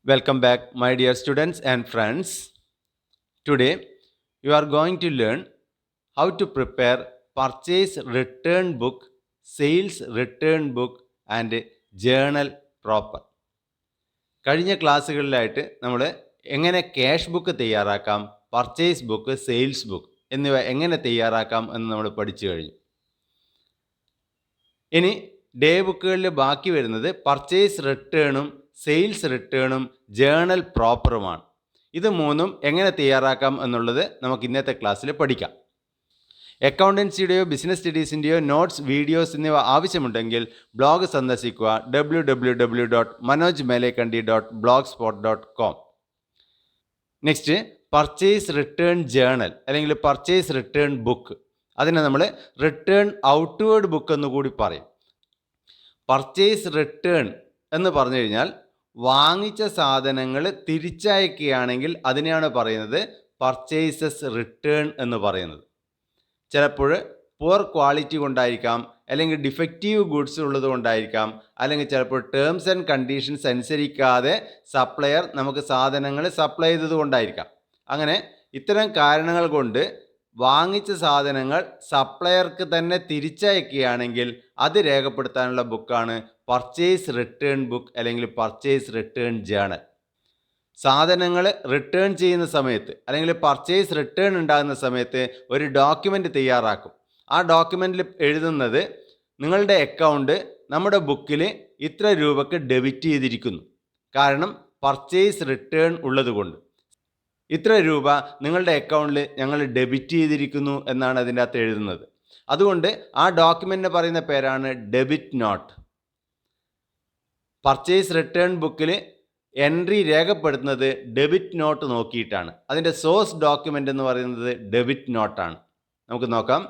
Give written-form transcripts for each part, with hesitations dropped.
Welcome back, my dear students and friends. Today, you are going to learn how to prepare purchase return book, sales return book, and journal proper. കഴിഞ്ഞ ക്ലാസ്സുകളിലായിട്ട് നമ്മൾ എങ്ങനെ cash book തയ്യാറാക്കാം, purchase book, sales book എന്നിവ എങ്ങനെ തയ്യാറാക്കാം എന്ന് നമ്മൾ പഠിച്ചു കഴിഞ്ഞു. ഇനി ഡേ ബുക്കുകളിൽ ബാക്കി വരുന്നത് പർച്ചേസ് റിട്ടേണും സെയിൽസ് റിട്ടേണും ജേണൽ പ്രോപ്പറുമാണ്. ഇത് മൂന്നും എങ്ങനെ തയ്യാറാക്കാം എന്നുള്ളത് നമുക്ക് ഇന്നത്തെ ക്ലാസ്സിൽ പഠിക്കാം. അക്കൗണ്ടൻസിയുടെയോ ബിസിനസ് സ്റ്റഡീസിൻ്റെയോ നോട്ട്സ്, വീഡിയോസ് എന്നിവ ആവശ്യമുണ്ടെങ്കിൽ ബ്ലോഗ് സന്ദർശിക്കുക www.manojmelekandi.blogspot.com. Next, purchase return journal അല്ലെങ്കിൽ പർച്ചേസ് റിട്ടേൺ ബുക്ക്, അതിനെ നമ്മൾ റിട്ടേൺ ഔട്ട്വേർഡ് ബുക്ക് എന്ന് കൂടി പറയും. പർച്ചേസ് റിട്ടേൺ എന്ന് പറഞ്ഞു കഴിഞ്ഞാൽ വാങ്ങിച്ച സാധനങ്ങൾ തിരിച്ചയക്കുകയാണെങ്കിൽ അതിനെയാണ് പറയുന്നത് പർച്ചേസസ് റിട്ടേൺ എന്ന് പറയുന്നത്. ചിലപ്പോൾ പുവർ ക്വാളിറ്റി കൊണ്ടായിരിക്കാം, അല്ലെങ്കിൽ ഡിഫക്റ്റീവ് ഗുഡ്സ് ഉള്ളത് കൊണ്ടായിരിക്കാം, അല്ലെങ്കിൽ ചിലപ്പോൾ ടേംസ് ആൻഡ് കണ്ടീഷൻസ് അനുസരിക്കാതെ സപ്ലയർ നമുക്ക് സാധനങ്ങൾ സപ്ലൈ ചെയ്തത് കൊണ്ടായിരിക്കാം. അങ്ങനെ ഇത്തരം കാരണങ്ങൾ കൊണ്ട് വാങ്ങിച്ച സാധനങ്ങൾ സപ്ലയർക്ക് തന്നെ തിരിച്ചയക്കുകയാണെങ്കിൽ അത് രേഖപ്പെടുത്താനുള്ള ബുക്കാണ് പർച്ചേസ് റിട്ടേൺ ബുക്ക് അല്ലെങ്കിൽ പർച്ചേസ് റിട്ടേൺ ജേണൽ. സാധനങ്ങൾ റിട്ടേൺ ചെയ്യുന്ന സമയത്ത് അല്ലെങ്കിൽ പർച്ചേസ് റിട്ടേൺ ഉണ്ടാകുന്ന സമയത്ത് ഒരു ഡോക്യുമെൻ്റ് തയ്യാറാക്കും. ആ ഡോക്യുമെൻറ്റിൽ എഴുതുന്നത് നിങ്ങളുടെ അക്കൗണ്ട് നമ്മുടെ ബുക്കിൽ ഇത്ര രൂപയ്ക്ക് ഡെബിറ്റ് ചെയ്തിരിക്കുന്നു, കാരണം പർച്ചേസ് റിട്ടേൺ ഉള്ളതുകൊണ്ട് ഇത്ര രൂപ നിങ്ങളുടെ അക്കൗണ്ടിൽ ഞങ്ങൾ ഡെബിറ്റ് ചെയ്തിരിക്കുന്നു എന്നാണ് അതിൻ്റെ അകത്ത് എഴുതുന്നത്. അതുകൊണ്ട് ആ ഡോക്യുമെൻറ്റിന് പറയുന്ന പേരാണ് ഡെബിറ്റ് നോട്ട്. പർച്ചേസ് റിട്ടേൺ ബുക്കിൽ എൻട്രി രേഖപ്പെടുത്തുന്നത് ഡെബിറ്റ് നോട്ട് നോക്കിയിട്ടാണ്. അതിൻ്റെ സോഴ്സ് ഡോക്യുമെൻ്റ് എന്ന് പറയുന്നത് ഡെബിറ്റ് നോട്ടാണ്. നമുക്ക് നോക്കാം.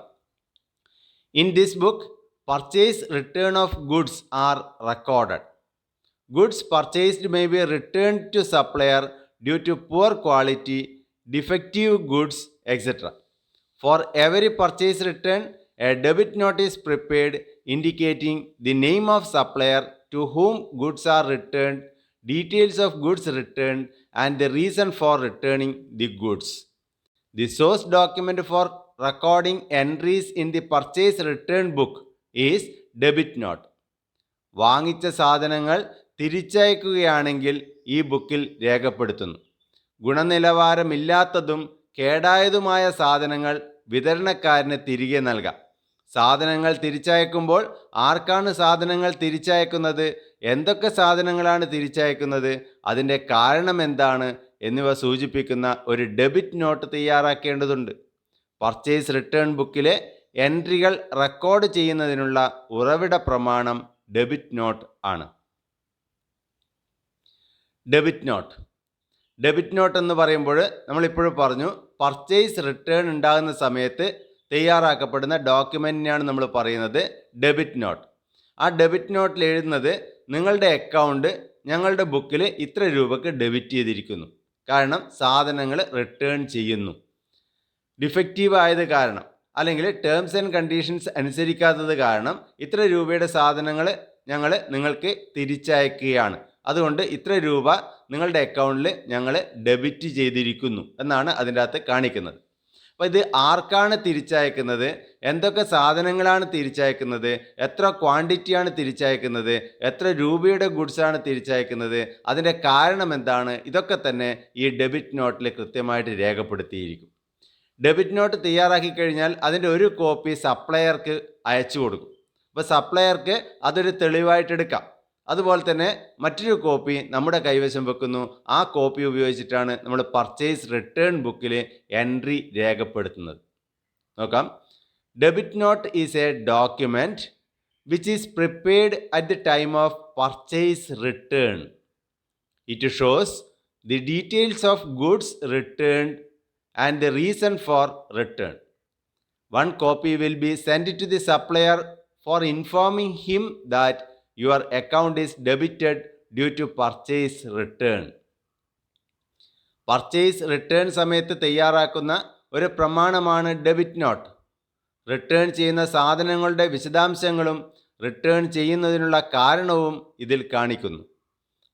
In this book purchase return of goods are recorded. Goods purchased may be return to supplier due to poor quality, defective goods, etc. For every purchase return, a debit note is prepared indicating the name of supplier to whom goods are returned, details of goods returned, and the reason for returning the goods. The source document for recording entries in the purchase return book is debit note. വാങ്ങിച്ച സാധനങ്ങൾ തിരിച്ചയക്കുകയാണെങ്കിൽ ഈ ബുക്കിൽ രേഖപ്പെടുത്തുന്നു. ഗുണനിലവാരമില്ലാത്തതും കേടായതുമായ സാധനങ്ങൾ വിതരണക്കാരന് തിരികെ നൽകാം. സാധനങ്ങൾ തിരിച്ചയക്കുമ്പോൾ ആർക്കാണ് സാധനങ്ങൾ തിരിച്ചയക്കുന്നത്, എന്തൊക്കെ സാധനങ്ങളാണ് തിരിച്ചയക്കുന്നത്, അതിൻ്റെ കാരണം എന്താണ് എന്നിവ സൂചിപ്പിക്കുന്ന ഒരു ഡെബിറ്റ് നോട്ട് തയ്യാറാക്കേണ്ടതുണ്ട്. പർച്ചേസ് റിട്ടേൺ ബുക്കിലെ എൻട്രികൾ റെക്കോർഡ് ചെയ്യുന്നതിനുള്ള ഉറവിട പ്രമാണം ഡെബിറ്റ് നോട്ട് ആണ്. ഡെബിറ്റ് നോട്ട് എന്ന് പറയുമ്പോൾ നമ്മളിപ്പോഴും പറഞ്ഞു, പർച്ചേസ് റിട്ടേൺ ഉണ്ടാകുന്ന സമയത്ത് തയ്യാറാക്കപ്പെടുന്ന ഡോക്യുമെൻറ്റിനെയാണ് നമ്മൾ പറയുന്നത് ഡെബിറ്റ് നോട്ട്. ആ ഡെബിറ്റ് നോട്ടിൽ എഴുതുന്നത് നിങ്ങളുടെ അക്കൗണ്ട് ഞങ്ങളുടെ ബുക്കിൽ ഇത്ര രൂപയ്ക്ക് ഡെബിറ്റ് ചെയ്തിരിക്കുന്നു, കാരണം സാധനങ്ങൾ റിട്ടേൺ ചെയ്യുന്നു. ഡിഫക്റ്റീവ് ആയത് കാരണം അല്ലെങ്കിൽ ടേംസ് ആൻഡ് കണ്ടീഷൻസ് അനുസരിക്കാത്തത് കാരണം ഇത്ര രൂപയുടെ സാധനങ്ങൾ ഞങ്ങൾ നിങ്ങൾക്ക് തിരിച്ചയക്കുകയാണ്. അതുകൊണ്ട് ഇത്ര രൂപ നിങ്ങളുടെ അക്കൗണ്ടിൽ ഞങ്ങൾ ഡെബിറ്റ് ചെയ്തിരിക്കുന്നു എന്നാണ് അതിൻ്റെ അകത്ത് കാണിക്കുന്നത്. അപ്പോൾ ഇത് ആർക്കാണ് തിരിച്ചയക്കുന്നത്, എന്തൊക്കെ സാധനങ്ങളാണ് തിരിച്ചയക്കുന്നത്, എത്ര ക്വാണ്ടിറ്റിയാണ് തിരിച്ചയക്കുന്നത്, എത്ര രൂപയുടെ ഗുഡ്സാണ് തിരിച്ചയക്കുന്നത്, അതിൻ്റെ കാരണം എന്താണ്, ഇതൊക്കെ തന്നെ ഈ ഡെബിറ്റ് നോട്ടിൽ കൃത്യമായിട്ട് രേഖപ്പെടുത്തിയിരിക്കും. ഡെബിറ്റ് നോട്ട് തയ്യാറാക്കി കഴിഞ്ഞാൽ അതിൻ്റെ ഒരു കോപ്പി സപ്ലയർക്ക് അയച്ചു കൊടുക്കും. അപ്പോൾ സപ്ലയർക്ക് അതൊരു തെളിവായിട്ട് എടുക്കാം. അതുപോലെ തന്നെ മറ്റൊരു കോപ്പി നമ്മുടെ കൈവശം വെക്കുന്നു. ആ കോപ്പി ഉപയോഗിച്ചിട്ടാണ് നമ്മൾ പർച്ചേസ് റിട്ടേൺ ബുക്കിൽ എൻട്രി രേഖപ്പെടുത്തുന്നത്. നോക്കാം. Debit not is A document which is prepared at the time of purchase return. It shows the details of goods returned and the reason for return. One copy will be sent to the supplier for informing him that your account is debited due to purchase return. Purchase return സമയത്ത് തയ്യാറാക്കുന്ന ഒരു പ്രമാണമാണ് debit not. Return ചെയ്യുന്ന സാധനങ്ങളുടെ വിശദാംശങ്ങളും return ചെയ്യുന്നതിനുള്ള കാരണവും ഇതിൽ കാണിക്കുന്നു.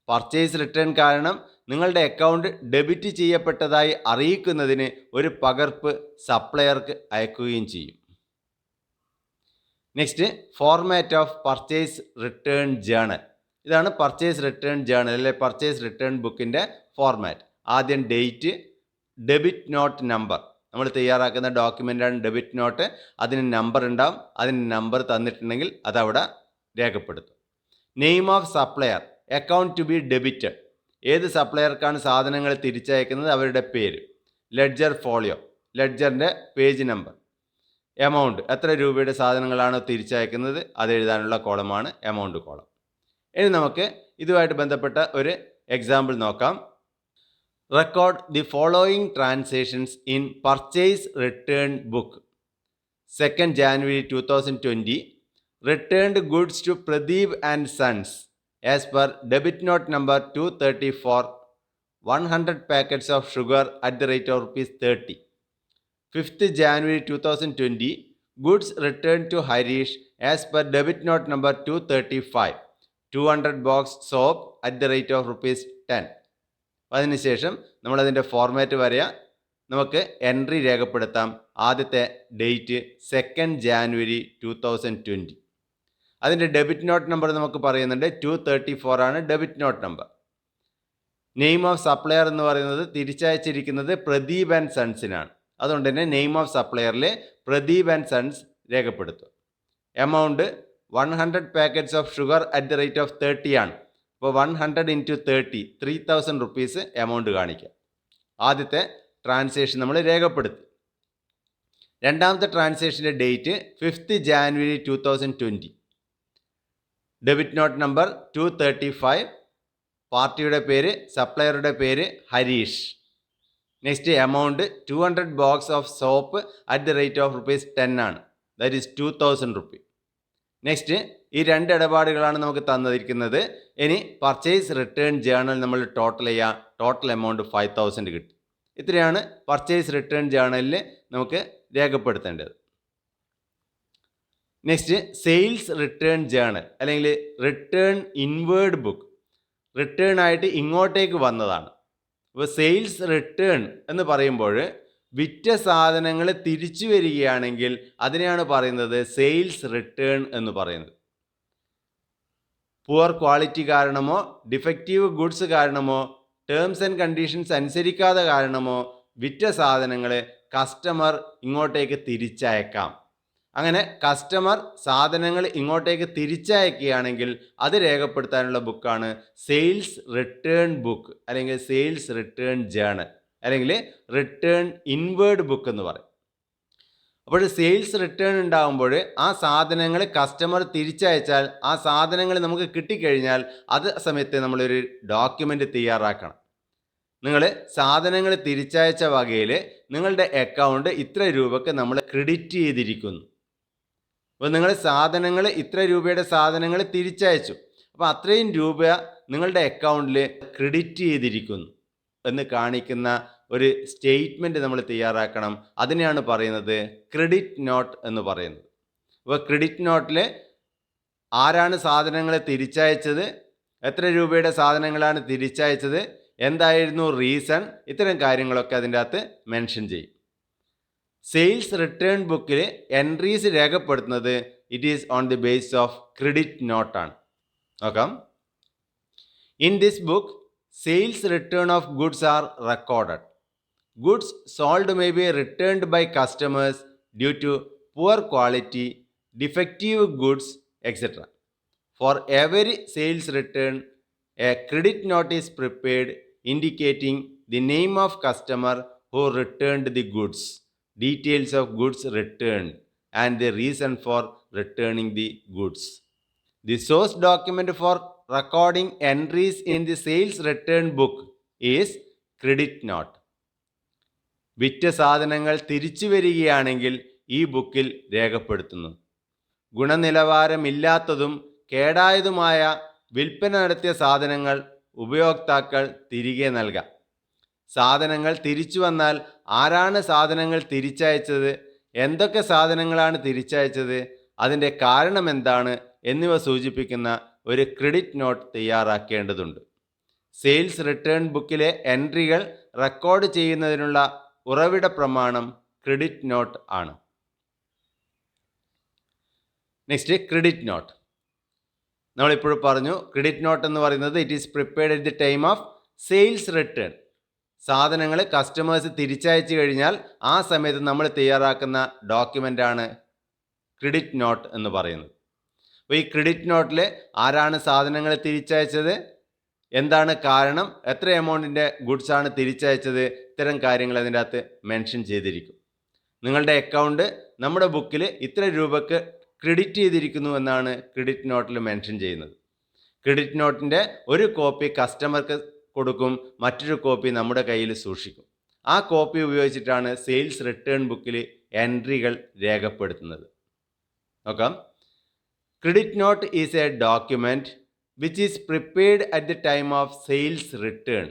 പർച്ചേസ് റിട്ടേൺ കാരണം നിങ്ങളുടെ അക്കൗണ്ട് ഡെബിറ്റ് ചെയ്യപ്പെട്ടതായി അറിയിക്കുന്നതിന് ഒരു പകർപ്പ് സപ്ലയർക്ക് അയക്കുകയും ചെയ്യും. Next, format of purchase return journal. ഇതാണ് പർച്ചേസ് റിട്ടേൺ ജേണൽ അല്ലെ പർച്ചേസ് റിട്ടേൺ ബുക്കിൻ്റെ ഫോർമാറ്റ്. ആദ്യം ഡേറ്റ്, ഡെബിറ്റ് നോട്ട് നമ്പർ. നമ്മൾ തയ്യാറാക്കുന്ന ഡോക്യുമെൻ്റാണ് ഡെബിറ്റ് നോട്ട്. അതിന് നമ്പർ ഉണ്ടാവും. അതിന് നമ്പർ തന്നിട്ടുണ്ടെങ്കിൽ അതവിടെ രേഖപ്പെടുത്തും. Name of supplier, account to be debited. ഏത് സപ്ലയർക്കാണ് സാധനങ്ങൾ തിരിച്ചയക്കുന്നത് അവരുടെ പേര്. ലെഡ്ജർ ഫോളിയോ, ലെഡ്ജറിൻ്റെ പേജ് നമ്പർ. എമൗണ്ട്, എത്ര രൂപയുടെ സാധനങ്ങളാണോ തിരിച്ചയക്കുന്നത് അത് എഴുതാനുള്ള കോളമാണ് എമൗണ്ട് കോളം. ഇനി നമുക്ക് ഇതുമായിട്ട് ബന്ധപ്പെട്ട ഒരു എക്സാമ്പിൾ നോക്കാം. Record the following transactions in purchase return book. 2nd January 2020, returned goods to Pradeep and Sons as per debit note number 234, 100 packets of sugar at the rate of ₹30. 5th January 2020, goods returned to Harish as per debit note number 235, 200 box soap at the rate of ₹10. അതിനുശേഷം നമ്മളതിൻ്റെ format വരെയാ. നമുക്ക് entry രേഖപ്പെടുത്താം. ആദ്യത്തെ date 2nd January 2020. അതിൻ്റെ debit note number നമുക്ക് പറയുന്നുണ്ട് 234 ആണ് debit note number. Name of supplier എന്ന് പറയുന്നത് തിരിച്ചയച്ചിരിക്കുന്നത് പ്രദീപ് ആൻഡ് സൺസിനാണ്. അതുകൊണ്ട് തന്നെ നെയിം ഓഫ് സപ്ലയറിൽ പ്രദീപ് ആൻഡ് സൺസ് രേഖപ്പെടുത്തും. Amount 100 packets of sugar at the rate of 30 ആണ്. അപ്പോൾ 100 × 30, 3000 rupees എമൗണ്ട് കാണിക്കാം. ആദ്യത്തെ ട്രാൻസാക്ഷൻ നമ്മൾ രേഖപ്പെടുത്തി. രണ്ടാമത്തെ ട്രാൻസാക്ഷൻ്റെ date 5th January 2020. Debit note number 235, പാർട്ടിയുടെ പേര്, സപ്ലയറുടെ പേര് Harish. Next amount 200 box of soap at the rate of ₹10 ആണ്. That is 2000 rupees. നെക്സ്റ്റ്, ഈ രണ്ട് ഇടപാടുകളാണ് നമുക്ക് തന്നിരിക്കുന്നത്. ഇനി പർച്ചേസ് റിട്ടേൺ ജേണൽ നമ്മൾ ടോട്ടൽ ചെയ്യുക. ടോട്ടൽ എമൗണ്ട് 5000 കിട്ടും. ഇത്രയാണ് പർച്ചേസ് റിട്ടേൺ ജേണലിൽ നമുക്ക് രേഖപ്പെടുത്തേണ്ടത്. നെക്സ്റ്റ്, സെയിൽസ് റിട്ടേൺ ജേണൽ അല്ലെങ്കിൽ റിട്ടേൺ ഇൻവേർഡ് ബുക്ക്. റിട്ടേൺ ആയിട്ട് ഇങ്ങോട്ടേക്ക് വന്നതാണ്. അപ്പോൾ സെയിൽസ് റിട്ടേൺ എന്ന് പറയുമ്പോൾ വിറ്റ സാധനങ്ങൾ തിരിച്ചു വരികയാണെങ്കിൽ അതിനെയാണ് പറയുന്നത് സെയിൽസ് റിട്ടേൺ എന്ന് പറയുന്നത്. പുവർ ക്വാളിറ്റി കാരണമോ ഡിഫക്റ്റീവ് ഗുഡ്സ് കാരണമോ ടേംസ് ആൻഡ് കണ്ടീഷൻസ് അനുസരിക്കാതെ കാരണമോ വിറ്റ സാധനങ്ങൾ കസ്റ്റമർ ഇങ്ങോട്ടേക്ക് തിരിച്ചയക്കാം. അങ്ങനെ കസ്റ്റമർ സാധനങ്ങൾ ഇങ്ങോട്ടേക്ക് തിരിച്ചയക്കുകയാണെങ്കിൽ അത് രേഖപ്പെടുത്താനുള്ള ബുക്കാണ് സെയിൽസ് റിട്ടേൺ ബുക്ക് അല്ലെങ്കിൽ സെയിൽസ് റിട്ടേൺ ജേണൽ അല്ലെങ്കിൽ റിട്ടേൺ ഇൻവേർഡ് ബുക്ക് എന്ന് പറയും. അപ്പോൾ സെയിൽസ് റിട്ടേൺ ഉണ്ടാകുമ്പോൾ ആ സാധനങ്ങൾ കസ്റ്റമർ തിരിച്ചയച്ചാൽ ആ സാധനങ്ങൾ നമുക്ക് കിട്ടിക്കഴിഞ്ഞാൽ അത് സമയത്ത് നമ്മളൊരു ഡോക്യുമെൻ്റ് തയ്യാറാക്കണം. നിങ്ങൾ സാധനങ്ങൾ തിരിച്ചയച്ച വകയിൽ നിങ്ങളുടെ അക്കൗണ്ട് ഇത്ര രൂപയ്ക്ക് നമ്മൾ ക്രെഡിറ്റ് ചെയ്തിരിക്കുന്നു. അപ്പോൾ നിങ്ങൾ സാധനങ്ങൾ ഇത്ര രൂപയുടെ സാധനങ്ങൾ തിരിച്ചയച്ചു. അപ്പോൾ അത്രയും രൂപ നിങ്ങളുടെ അക്കൗണ്ടിൽ ക്രെഡിറ്റ് ചെയ്തിരിക്കുന്നു എന്ന് കാണിക്കുന്ന ഒരു സ്റ്റേറ്റ്മെൻറ്റ് നമ്മൾ തയ്യാറാക്കണം. അതിനെയാണ് പറയുന്നത് ക്രെഡിറ്റ് നോട്ട് എന്ന് പറയുന്നത്. അപ്പോൾ ക്രെഡിറ്റ് നോട്ടിൽ ആരാണ് സാധനങ്ങൾ തിരിച്ചയച്ചത്, എത്ര രൂപയുടെ സാധനങ്ങളാണ് തിരിച്ചയച്ചത്, എന്തായിരുന്നു റീസൺ, ഇത്തരം കാര്യങ്ങളൊക്കെ അതിൻ്റെ അകത്ത് മെൻഷൻ ചെയ്യും. സെയിൽസ് റിട്ടേൺ ബുക്കിൽ എൻട്രീസ് രേഖപ്പെടുത്തുന്നത് it is on the base of credit നോട്ടാണ്. നോക്കാം. In this book sales return of goods are recorded. Goods sold may be returned by customers due to poor quality, defective goods, etc. For every sales return, a credit note is prepared indicating the name of customer who returned the goods, details of goods returned, and the reason for returning the goods. The source document for recording entries in the sales return book is credit note. വിറ്റ സാധനങ്ങൾ തിരിച്ചു വരികയാണെങ്കിൽ ഈ ബുക്കിൽ രേഖപ്പെടുത്തുന്നു. ഗുണനിലവാരമില്ലാത്തതും കേടായതുമായ വിൽപ്പന നടത്തിയ സാധനങ്ങൾ ഉപയോക്താക്കൾ തിരികെ നൽകാം. സാധനങ്ങൾ തിരിച്ചു വന്നാൽ ആരാണ് സാധനങ്ങൾ തിരിച്ചയച്ചത്, എന്തൊക്കെ സാധനങ്ങളാണ് തിരിച്ചയച്ചത്, അതിൻ്റെ കാരണം എന്താണ് എന്നിവ സൂചിപ്പിക്കുന്ന ഒരു ക്രെഡിറ്റ് നോട്ട് തയ്യാറാക്കേണ്ടതുണ്ട്. സെയിൽസ് റിട്ടേൺ ബുക്കിലെ എൻട്രികൾ റെക്കോർഡ് ചെയ്യുന്നതിനുള്ള ഉറവിട പ്രമാണം ക്രെഡിറ്റ് നോട്ട് ആണ്. Next credit note. നമ്മളിപ്പോഴും പറഞ്ഞു ക്രെഡിറ്റ് നോട്ട് എന്ന് പറയുന്നത് it is prepared at the time of sales return. സാധനങ്ങൾ കസ്റ്റമേഴ്സ് തിരിച്ചയച്ചു കഴിഞ്ഞാൽ ആ സമയത്ത് നമ്മൾ തയ്യാറാക്കുന്ന ഡോക്യുമെൻ്റാണ് ക്രെഡിറ്റ് നോട്ട് എന്ന് പറയുന്നത്. അപ്പോൾ ഈ ക്രെഡിറ്റ് നോട്ടിൽ ആരാണ് സാധനങ്ങൾ തിരിച്ചയച്ചത്, എന്താണ് കാരണം, എത്ര എമൗണ്ടിൻ്റെ ഗുഡ്സാണ് തിരിച്ചയച്ചത്, ഇത്തരം കാര്യങ്ങൾ അതിൻ്റെ അകത്ത് മെൻഷൻ ചെയ്തിരിക്കും. നിങ്ങളുടെ അക്കൗണ്ട് നമ്മുടെ ബുക്കിൽ ഇത്ര രൂപക്ക് ക്രെഡിറ്റ് ചെയ്തിരിക്കുന്നു എന്നാണ് ക്രെഡിറ്റ് നോട്ടിൽ മെൻഷൻ ചെയ്യുന്നത്. ക്രെഡിറ്റ് നോട്ടിൻ്റെ ഒരു കോപ്പി കസ്റ്റമർക്ക് കൊടുക്കും, മറ്റൊരു കോപ്പി നമ്മുടെ കയ്യിൽ സൂക്ഷിക്കും. ആ കോപ്പി ഉപയോഗിച്ചിട്ടാണ് സെയിൽസ് റിട്ടേൺ ബുക്കിൽ എൻട്രികൾ രേഖപ്പെടുത്തുന്നത്. നോക്കാം. Credit note is A document which is prepared at the time of sales return.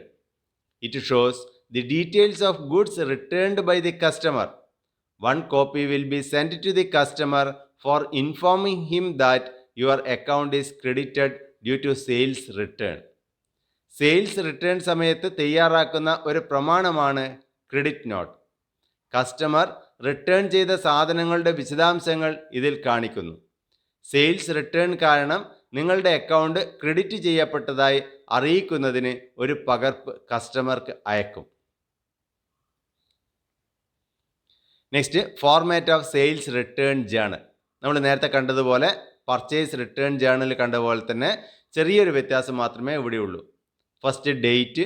It shows the details of goods returned by the customer. One copy will be sent to the customer for informing him that your account is credited due to sales return. Sales return സമയത്ത് തയ്യാറാക്കുന്ന ഒരു പ്രമാണമാണ് credit note. Customer return ചെയ്ത സാധനങ്ങളുടെ വിശദാംശങ്ങൾ ഇതിൽ കാണിക്കുന്നു. Sales return കാരണം നിങ്ങളുടെ അക്കൗണ്ട് ക്രെഡിറ്റ് ചെയ്യപ്പെട്ടതായി അറിയിക്കുന്നതിന് ഒരു പകർപ്പ് കസ്റ്റമർക്ക് അയക്കും. Next, format of sales return journal. നമ്മൾ നേരത്തെ കണ്ടതുപോലെ പർച്ചേസ് റിട്ടേൺ ജേണൽ കണ്ടതുപോലെ തന്നെ ചെറിയൊരു വ്യത്യാസം മാത്രമേ ഇവിടെയുള്ളൂ. ഫസ്റ്റ് ഡേറ്റ്,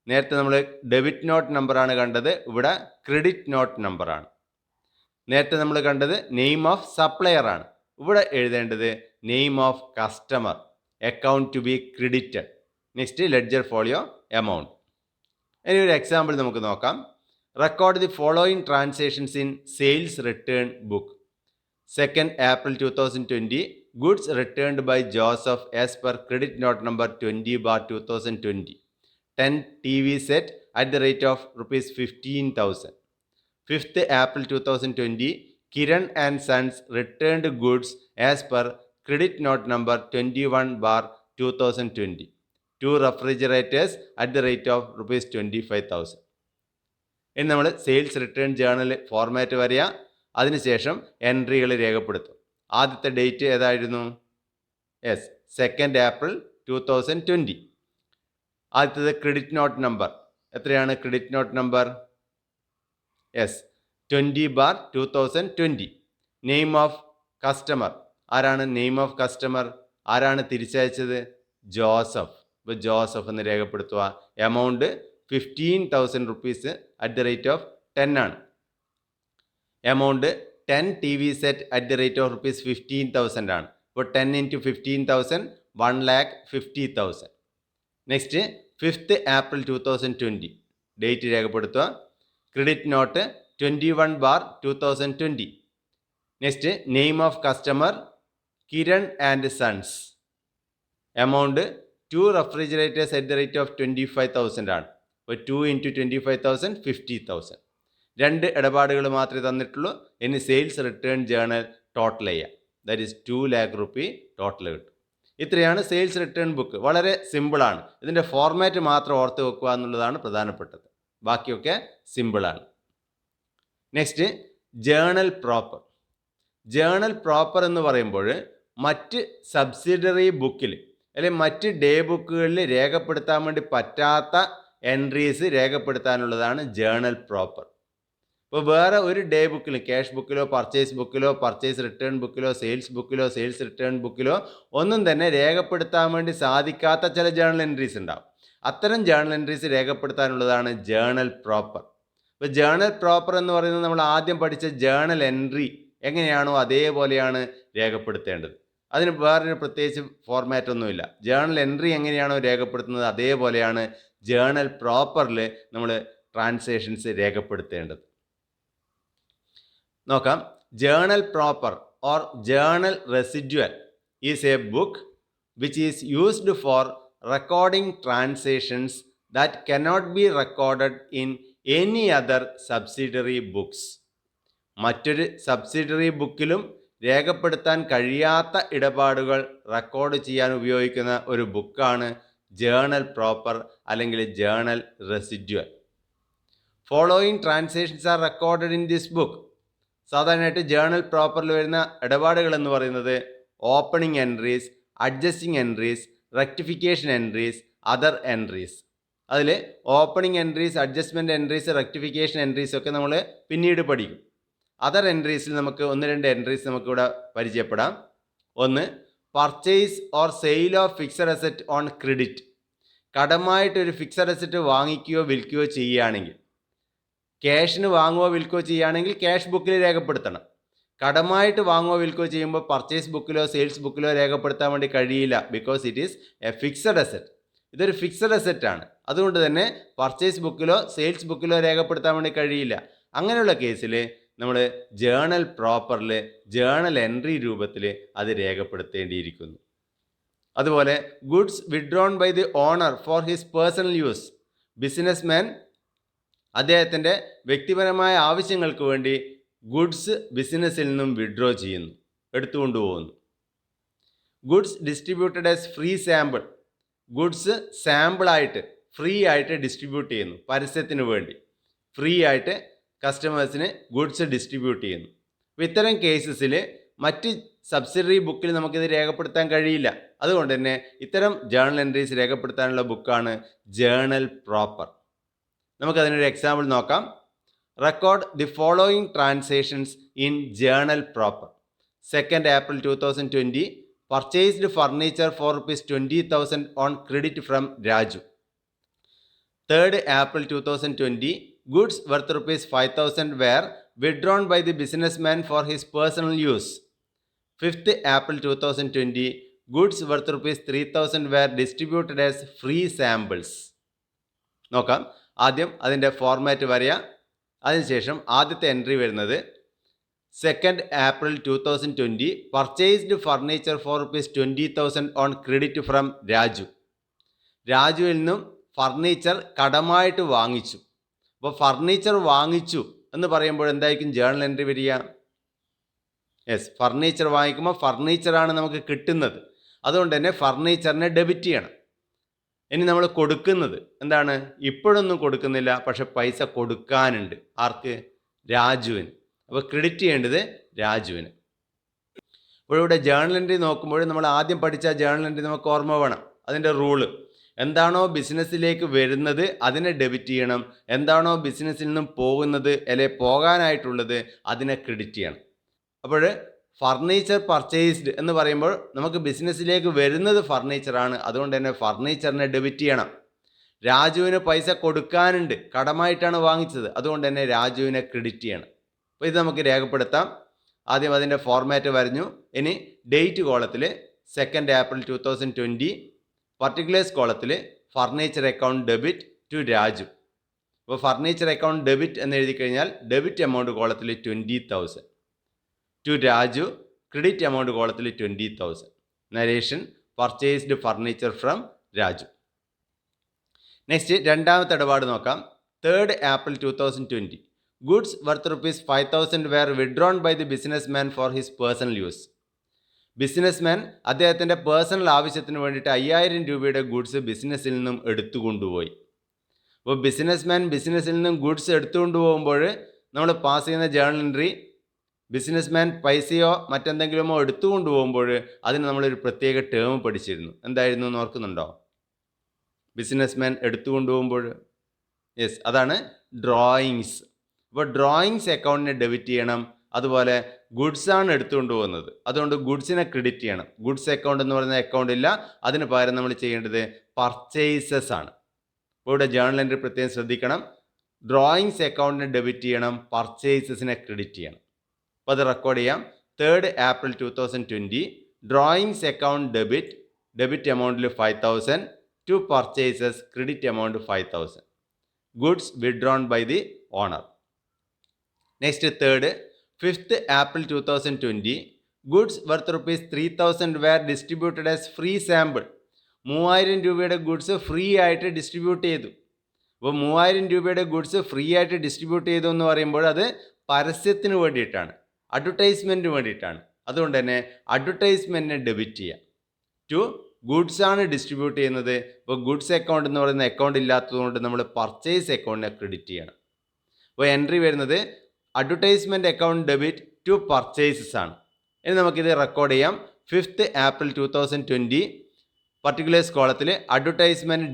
നേരത്തെ നമ്മൾ ഡെബിറ്റ് നോട്ട് നമ്പറാണ് കണ്ടത്, ഇവിടെ ക്രെഡിറ്റ് നോട്ട് നമ്പറാണ്. നേരത്തെ നമ്മൾ കണ്ടത് നെയിം ഓഫ് സപ്ലയർ ആണ്, ഇവിടെ എഴുതേണ്ടത് name of customer, account to be credited. Next ledger folio amount. ഇനി ഒരു എക്സാമ്പിൾ നമുക്ക് നോക്കാം. Record the following transactions in sales return book. 2nd April 2020 goods returned by Joseph as per credit note number 20/2020. 10 TV set at the rate of rupees 15,000. 5th April 2020 Kiran and Sons returned goods as per credit note number 21/2020. 2 refrigerators at the rate of rupees 25,000. ഇനി നമ്മൾ sales return journal format വരിക, അതിനുശേഷം എൻട്രികൾ രേഖപ്പെടുത്തും. ആദ്യത്തെ date ഏതായിരുന്നു? 2nd April 2020. ആദ്യത്തേത് credit note number എത്രയാണ്? Credit note number 20/2020. Name of customer, ആരാണ് നെയിം ഓഫ് കസ്റ്റമർ? ആരാണ് തിരിച്ചയച്ചത്? ജോസഫ്. ഇപ്പോൾ ജോസഫ് എന്ന് രേഖപ്പെടുത്തുക. Amount 15,000 rupees at the rate of 10 ആണ്. Amount 10 TV set at the rate of rupees 15,000 ആണ്. ഇപ്പോൾ 10 × 15,000 1,50,000. നെക്സ്റ്റ് 5th April 2020 ഡേറ്റ് രേഖപ്പെടുത്തുക. Credit note 21/2020. Next name of customer Kiran and sons. Amount 2 refrigerators at the rate of 25,000 ആണ്. അപ്പോൾ 2 × 25,000 50,000. 2 ഇടപാടുകൾ മാത്രമേ തന്നിട്ടുള്ളൂ. ഇനി sales return journal total ചെയ്യാം. That is 2 lakh rupee total കിട്ടും. ഇത്രയാണ് സെയിൽസ് റിട്ടേൺ ബുക്ക്. വളരെ സിമ്പിളാണ്. ഇതിൻ്റെ ഫോർമാറ്റ് മാത്രം ഓർത്ത് വെക്കുക എന്നുള്ളതാണ് പ്രധാനപ്പെട്ടത്. ബാക്കിയൊക്കെ സിമ്പിളാണ്. Next journal proper. Journal proper എന്ന് പറയുമ്പോൾ മറ്റ് സബ്സിഡറി ബുക്കിൽ അല്ലെങ്കിൽ മറ്റ് ഡേ ബുക്കുകളിൽ രേഖപ്പെടുത്താൻ വേണ്ടി പറ്റാത്ത എൻട്രീസ് രേഖപ്പെടുത്താനുള്ളതാണ് ജേണൽ പ്രോപ്പർ. ഇപ്പോൾ വേറെ ഒരു ഡേ ബുക്കിൽ, ക്യാഷ് ബുക്കിലോ പർച്ചേസ് റിട്ടേൺ ബുക്കിലോ സെയിൽസ് റിട്ടേൺ ബുക്കിലോ ഒന്നും തന്നെ രേഖപ്പെടുത്താൻ വേണ്ടി സാധിക്കാത്ത ചില ജേണൽ എൻട്രീസ് ഉണ്ടാവും. അത്തരം ജേണൽ എൻട്രീസ് രേഖപ്പെടുത്താനുള്ളതാണ് ജേണൽ പ്രോപ്പർ. ഇപ്പോൾ ജേണൽ പ്രോപ്പർ എന്ന് പറയുന്നത് നമ്മൾ ആദ്യം പഠിച്ച ജേണൽ എൻട്രി എങ്ങനെയാണോ അതേപോലെയാണ് രേഖപ്പെടുത്തേണ്ടത്. അതിന് വേറൊരു പ്രത്യേകിച്ച് ഫോർമാറ്റ് ഒന്നുമില്ല. ജേണൽ എൻട്രി എങ്ങനെയാണോ രേഖപ്പെടുത്തുന്നത് അതേപോലെയാണ് ജേണൽ പ്രോപ്പറിൽ നമ്മൾ ട്രാൻസാക്ഷൻസ് രേഖപ്പെടുത്തേണ്ടത്. നോക്കാം. Journal proper or journal residual is A book which is used for recording transactions that cannot be recorded in any other subsidiary books. മറ്റൊരു സബ്സിഡറി ബുക്കിലും രേഖപ്പെടുത്താൻ കഴിയാത്ത ഇടപാടുകൾ റെക്കോർഡ് ചെയ്യാൻ ഉപയോഗിക്കുന്ന ഒരു ബുക്കാണ് ജേണൽ പ്രോപ്പർ അല്ലെങ്കിൽ journal residual. Following transactions are recorded in this book. സാധാരണയായിട്ട് ജേണൽ പ്രോപ്പറിൽ വരുന്ന ഇടപാടുകൾ എന്ന് പറയുന്നത് opening entries, adjusting entries, rectification entries, other entries. അതിൽ opening entries, adjustment entries, rectification entries ഒക്കെ നമ്മൾ പിന്നീട് പഠിക്കും. അതർ എൻട്രീസിൽ നമുക്ക് 1-2 എൻട്രീസ് നമുക്കിവിടെ പരിചയപ്പെടാം. ഒന്ന്, purchase or sale of fixed asset on credit. കടമായിട്ടൊരു ഫിക്സഡ് അസറ്റ് വാങ്ങിക്കുകയോ വിൽക്കുകയോ ചെയ്യുകയാണെങ്കിൽ, ക്യാഷിന് വാങ്ങുകയോ വിൽക്കുകയോ ചെയ്യുകയാണെങ്കിൽ ക്യാഷ് ബുക്കിൽ രേഖപ്പെടുത്തണം. കടമായിട്ട് വാങ്ങുകയോ വിൽക്കുകയോ ചെയ്യുമ്പോൾ പർച്ചേസ് ബുക്കിലോ സെയിൽസ് ബുക്കിലോ രേഖപ്പെടുത്താൻ വേണ്ടി കഴിയില്ല. Because it is A fixed asset. ഇതൊരു ഫിക്സഡ് അസറ്റ് ആണ്. അതുകൊണ്ട് തന്നെ പർച്ചേസ് ബുക്കിലോ സെയിൽസ് ബുക്കിലോ രേഖപ്പെടുത്താൻ വേണ്ടി കഴിയില്ല. അങ്ങനെയുള്ള കേസിൽ നമ്മൾ ജേണൽ പ്രോപ്പറിൽ ജേണൽ എൻട്രി രൂപത്തിൽ അത് രേഖപ്പെടുത്തേണ്ടിയിരിക്കുന്നു. അതുപോലെ goods withdrawn by the owner for his personal use. Businessman അദ്ദേഹത്തിൻ്റെ വ്യക്തിപരമായ ആവശ്യങ്ങൾക്ക് വേണ്ടി ഗുഡ്സ് ബിസിനസ്സിൽ നിന്നും വിഡ്രോ ചെയ്യുന്നു, എടുത്തുകൊണ്ടുപോകുന്നു. Goods distributed as free sample. Goods സാമ്പിളായിട്ട് ഫ്രീ ആയിട്ട് ഡിസ്ട്രിബ്യൂട്ട് ചെയ്യുന്നു, പരസ്യത്തിന് വേണ്ടി ഫ്രീ ആയിട്ട് കസ്റ്റമേഴ്സിന് ഗുഡ്സ് ഡിസ്ട്രിബ്യൂട്ട് ചെയ്യുന്നു. അപ്പോൾ ഇത്തരം കേസസിൽ മറ്റ് സബ്സിഡറി ബുക്കിൽ നമുക്കിത് രേഖപ്പെടുത്താൻ കഴിയില്ല. അതുകൊണ്ട് തന്നെ ഇത്തരം ജേണൽ എൻട്രീസ് രേഖപ്പെടുത്താനുള്ള ബുക്കാണ് ജേണൽ പ്രോപ്പർ. നമുക്കതിനൊരു എക്സാമ്പിൾ നോക്കാം. Record the following transactions in journal proper. 2nd April 2020 purchased furniture for ₹20,000 on credit from Raju. 3rd April 2020 goods worth ₹5,000 were withdrawn by the businessman for his personal use. 5th April 2020 goods worth ₹3,000 were distributed as free samples. നോക്കാം. ആദ്യം അതിൻ്റെ format വരെയാ. അതിനുശേഷം ആദ്യത്തെ entry വരുന്നത് 2nd April 2020 purchased furniture for ₹20,000 on credit from Raju. രാജുവിൽ നിന്നും furniture കടമായിട്ട് വാങ്ങിച്ചു. അപ്പോൾ ഫർണിച്ചർ വാങ്ങിച്ചു എന്ന് പറയുമ്പോൾ എന്തായിരിക്കും ജേണൽ എൻട്രി വരിക? യെസ്, ഫർണിച്ചർ വാങ്ങിക്കുമ്പോൾ ഫർണിച്ചറാണ് നമുക്ക് കിട്ടുന്നത്. അതുകൊണ്ട് തന്നെ ഫർണിച്ചറിനെ ഡെബിറ്റ് ചെയ്യണം. ഇനി നമ്മൾ കൊടുക്കുന്നത് എന്താണ്? ഇപ്പോഴൊന്നും കൊടുക്കുന്നില്ല, പക്ഷെ പൈസ കൊടുക്കാനുണ്ട്. ആർക്ക്? രാജുവിന്. അപ്പോൾ ക്രെഡിറ്റ് ചെയ്യേണ്ടത് രാജുവിന്. അപ്പോൾ ഇവിടെ ജേണൽ എൻട്രി നോക്കുമ്പോൾ നമ്മൾ ആദ്യം പഠിച്ച ജേണൽ എൻട്രി നമുക്ക് ഓർമ്മ വേണം. അതിൻ്റെ റൂള് എന്താണോ ബിസിനസ്സിലേക്ക് വരുന്നത് അതിനെ ഡെബിറ്റ് ചെയ്യണം. എന്താണോ ബിസിനസ്സിൽ നിന്നും പോകുന്നത് അല്ലെങ്കിൽ പോകാനായിട്ടുള്ളത് അതിനെ ക്രെഡിറ്റ് ചെയ്യണം. അപ്പോൾ ഫർണിച്ചർ പർച്ചേസ്ഡ് എന്ന് പറയുമ്പോൾ നമുക്ക് ബിസിനസ്സിലേക്ക് വരുന്നത് ഫർണിച്ചറാണ്. അതുകൊണ്ട് തന്നെ ഫർണിച്ചറിനെ ഡെബിറ്റ് ചെയ്യണം. രാജുവിന് പൈസ കൊടുക്കാനുണ്ട്, കടമായിട്ടാണ് വാങ്ങിച്ചത്. അതുകൊണ്ട് തന്നെ രാജുവിനെ ക്രെഡിറ്റ് ചെയ്യണം. അപ്പോൾ ഇത് നമുക്ക് രേഖപ്പെടുത്താം. ആദ്യം അതിൻ്റെ ഫോർമാറ്റ് വരഞ്ഞു. ഇനി ഡേറ്റ് കോളത്തിൽ 2nd April 2020, പർട്ടിക്കുലേഴ്സ് കോളത്തിൽ furniture account debit to Raju. അപ്പോൾ ഫർണിച്ചർ അക്കൗണ്ട് ഡെബിറ്റ് എന്ന് എഴുതി കഴിഞ്ഞാൽ ഡെബിറ്റ് എമൗണ്ട് കോളത്തിൽ 20,000 ടു രാജു, ക്രെഡിറ്റ് എമൗണ്ട് കോളത്തിൽ 20,000. Narration purchased furniture from Raju. Next രണ്ടാമത്തെ ഇടപാട് നോക്കാം. 3rd April 2020 goods worth ₹5,000 were withdrawn by the businessman for his personal use. Businessman അദ്ദേഹത്തിൻ്റെ പേഴ്സണൽ ആവശ്യത്തിന് വേണ്ടിയിട്ട് 5,000 രൂപയുടെ ഗുഡ്സ് ബിസിനസ്സിൽ നിന്നും എടുത്തുകൊണ്ടുപോയി. അപ്പോൾ ബിസിനസ്മാൻ ബിസിനസ്സിൽ നിന്നും ഗുഡ്സ് എടുത്തുകൊണ്ടുപോകുമ്പോൾ നമ്മൾ പാസ് ചെയ്യുന്ന ജേണൽ എൻട്രി ബിസിനസ്മാൻ പൈസയോ മറ്റെന്തെങ്കിലുമോ എടുത്തുകൊണ്ട് പോകുമ്പോൾ അതിന് നമ്മളൊരു പ്രത്യേക ടേം പഠിച്ചിരുന്നു. എന്തായിരുന്നു എന്ന് ഓർക്കുന്നുണ്ടോ? ബിസിനസ്മാൻ എടുത്തുകൊണ്ട് പോകുമ്പോൾ യെസ്, അതാണ് ഡ്രോയിങ്സ്. അപ്പോൾ ഡ്രോയിങ്സ് അക്കൗണ്ടിനെ ഡെബിറ്റ് ചെയ്യണം. അതുപോലെ ഗുഡ്സാണ് എടുത്തുകൊണ്ട് പോകുന്നത്, അതുകൊണ്ട് ഗുഡ്സിനെ ക്രെഡിറ്റ് ചെയ്യണം. ഗുഡ്സ് അക്കൗണ്ട് എന്ന് പറയുന്ന അക്കൗണ്ട് ഇല്ല. അതിന് പകരം നമ്മൾ ചെയ്യേണ്ടത് പർച്ചേസസ് ആണ്. അപ്പോൾ ഇവിടെ ജേണൽ എൻട്രി പ്രത്യേകം ശ്രദ്ധിക്കണം. ഡ്രോയിങ്സ് അക്കൗണ്ടിനെ ഡെബിറ്റ് ചെയ്യണം, പർച്ചേസസിനെ ക്രെഡിറ്റ് ചെയ്യണം. അപ്പോൾ അത് റെക്കോർഡ് ചെയ്യാം. 3rd April 2020 drawings account debit എമൗണ്ടിൽ 5,000 to purchases, credit amount 5,000. Goods withdrawn by the owner. Next 5th April 2020 goods worth ₹3,000 were distributed as free sample. 3,000 രൂപയുടെ ഗുഡ്സ് ഫ്രീ ആയിട്ട് ഡിസ്ട്രിബ്യൂട്ട് ചെയ്തു. അപ്പോൾ 3,000 രൂപയുടെ ഗുഡ്സ് ഫ്രീ ആയിട്ട് ഡിസ്ട്രിബ്യൂട്ട് ചെയ്തു എന്ന് പറയുമ്പോൾ അത് പരസ്യത്തിന് വേണ്ടിയിട്ടാണ്, അഡ്വർടൈസ്മെൻറ്റിന് വേണ്ടിയിട്ടാണ്. അതുകൊണ്ട് തന്നെ അഡ്വർടൈസ്മെൻറ്റിനെ ഡെബിറ്റ് ചെയ്യാം ടു ഗുഡ്സ് ആണ് ഡിസ്ട്രിബ്യൂട്ട് ചെയ്യുന്നത്. ഇപ്പോൾ ഗുഡ്സ് അക്കൗണ്ട് എന്ന് പറയുന്ന അക്കൗണ്ട് ഇല്ലാത്തതുകൊണ്ട് നമ്മൾ പർച്ചേസ് അക്കൗണ്ടിനെ ക്രെഡിറ്റ് ചെയ്യണം. അപ്പോൾ എൻട്രി വരുന്നത് advertisement account debit to purchases ആണ്. ഇനി നമുക്കിത് റെക്കോർഡ് ചെയ്യാം. 5th April 2020 പർട്ടിക്കുലേഴ്സ് കോളത്തിൽ advertisement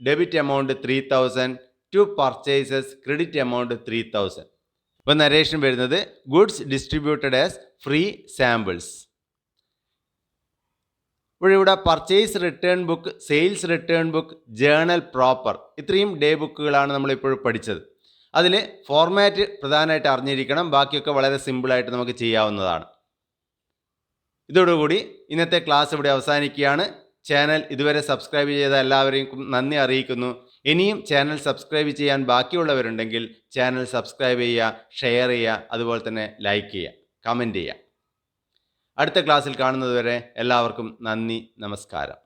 debit amount 3000 to purchases credit amount 3000. ഇപ്പോൾ നരേഷൻ വരുന്നത് goods distributed as free samples. ഇവിടെ purchase return book, sales return book, journal proper, ഇത്രയും ഡേ ബുക്കുകളാണ് നമ്മളിപ്പോൾ പഠിച്ചത്. അതിൽ ഫോർമാറ്റ് പ്രധാനമായിട്ട് അറിഞ്ഞിരിക്കണം. ബാക്കിയൊക്കെ വളരെ സിമ്പിളായിട്ട് നമുക്ക് ചെയ്യാവുന്നതാണ്. ഇതോടുകൂടി ഇന്നത്തെ ക്ലാസ് ഇവിടെ അവസാനിക്കുകയാണ്. ചാനൽ ഇതുവരെ സബ്സ്ക്രൈബ് ചെയ്ത എല്ലാവരെയും നന്ദി അറിയിക്കുന്നു. ഇനിയും ചാനൽ സബ്സ്ക്രൈബ് ചെയ്യാൻ ബാക്കിയുള്ളവരുണ്ടെങ്കിൽ ചാനൽ സബ്സ്ക്രൈബ് ചെയ്യുക, ഷെയർ ചെയ്യുക, അതുപോലെ തന്നെ ലൈക്ക് ചെയ്യുക, കമൻറ്റ് ചെയ്യുക. അടുത്ത ക്ലാസ്സിൽ കാണുന്നതുവരെ എല്ലാവർക്കും നന്ദി, നമസ്കാരം.